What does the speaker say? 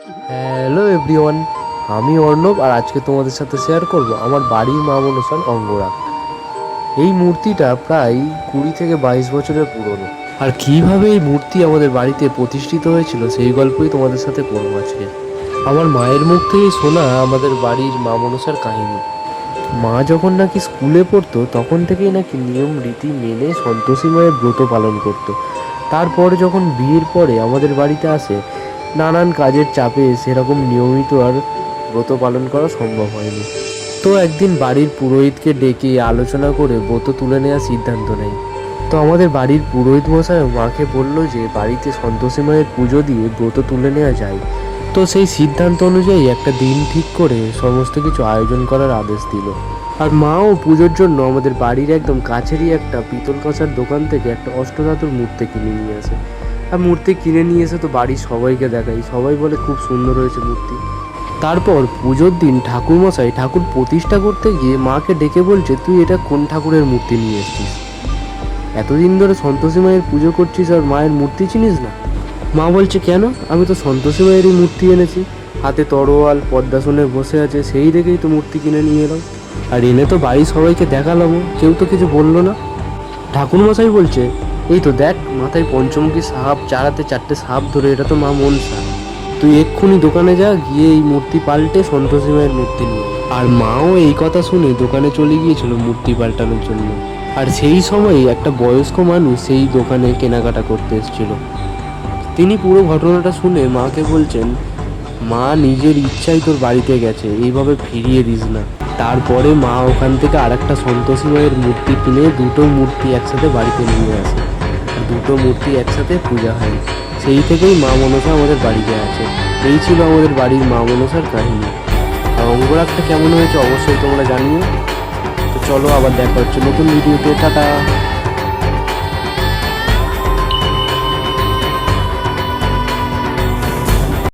Hello everyone, আমি অর্ণব আর আজকে তোমাদের সাথে শেয়ার করব আমার বাড়ির মা মনসার অঙ্গরাগ। এই মূর্তিটা প্রায় 20 থেকে 22 বছরের পুরনো। আর কিভাবে এই মূর্তি আমাদের বাড়িতে প্রতিষ্ঠিত হয়েছিল সেই গল্পই তোমাদের সাথে করবো আজকে। আমার মায়ের মুখ থেকেই শোনা আমাদের বাড়ির মা মনসার কাহিনী। মা যখন নাকি স্কুলে পড়তো তখন থেকেই নাকি নিয়ম রীতি মেনে সন্তোষী মায়ের ব্রত পালন করতো। তারপর যখন বিয়ের পরে আমাদের বাড়িতে আসে, নানান কাজের চাপে সেরকম নিয়মিত আর ব্রত পালন করা সম্ভব হয়নি। তো একদিন বাড়ির পুরোহিতকে ডেকে আলোচনা করে ব্রত তুলে নেওয়ার সিদ্ধান্ত নেয়। তো আমাদের বাড়ির পুরোহিত মশাই মাকে বলল যে বাড়িতে সন্তোষী মায়ের পুজো দিয়ে ব্রত তুলে নেওয়া যায়। তো সেই সিদ্ধান্ত অনুযায়ী একটা দিন ঠিক করে সমস্ত কিছু আয়োজন করার আদেশ দিল। আর মাও পুজোর জন্য আমাদের বাড়ির একদম কাছেরই একটা পিতল কাঁসার দোকান থেকে একটা অষ্টধাতুর মূর্তি কিনে নিয়ে আসে। আর মূর্তি কিনে নিয়ে এসে তো বাড়ির সবাইকে দেখাই, সবাই বলে খুব সুন্দর হয়েছে মূর্তি। তারপর পুজোর দিন ঠাকুরমশাই ঠাকুর প্রতিষ্ঠা করতে গিয়ে মাকে ডেকে বলছে, তুই এটা কোন ঠাকুরের মূর্তি নিয়ে এসছিস? এতদিন ধরে সন্তোষী মায়ের পুজো করছিস আর মায়ের মূর্তি চিনিস না? মা বলছে, কেন, আমি তো সন্তোষী মায়েরই মূর্তি এনেছি, হাতে তরোয়াল পদ্মাসনে বসে আছে, সেই দেখেই তো মূর্তি কিনে নিয়ে এলাম। আর এনে তো বাড়ির সবাইকে দেখালাম, কেউ তো কিছু বললো না। ঠাকুরমশাই বলছে, এই তো দেখ, মাথায় পঞ্চমুখী সাপ, চারাতে 4টে সাপ ধরে, এটা তো মা মনসা। তুই এক্ষুনি দোকানে যা, গিয়ে এই মূর্তি পাল্টে সন্তোষী মায়ের মূর্তি নিয়ে। আর মাও এই কথা শুনে দোকানে চলে গিয়েছিল মূর্তি পাল্টানোর জন্য। আর সেই সময় একটা বয়স্ক মানুষ সেই দোকানে কেনাকাটা করতে এসেছিল। তিনি পুরো ঘটনাটা শুনে মাকে বলছেন, মা নিজের ইচ্ছাই তোর বাড়িতে গেছে, এইভাবে ফিরিয়ে দিস না। তারপরে মা ওখান থেকে আরেকটা সন্তোষী মায়ের মূর্তি কিনে দুটো মূর্তি একসাথে বাড়িতে নিয়ে আসে। আর দুটো মূর্তি একসাথে পূজা হয়। সেই থেকেই মা মনসা আমাদের বাড়িতে আছে। এই ছিল আমাদের বাড়ির মা মনসার কাহিনী। আর অঙ্গরাগটা কেমন হয়েছে অবশ্যই তোমরা জানিও। তো চলো, আবার দেখা হচ্ছে নতুন ভিডিওতে। টাটা।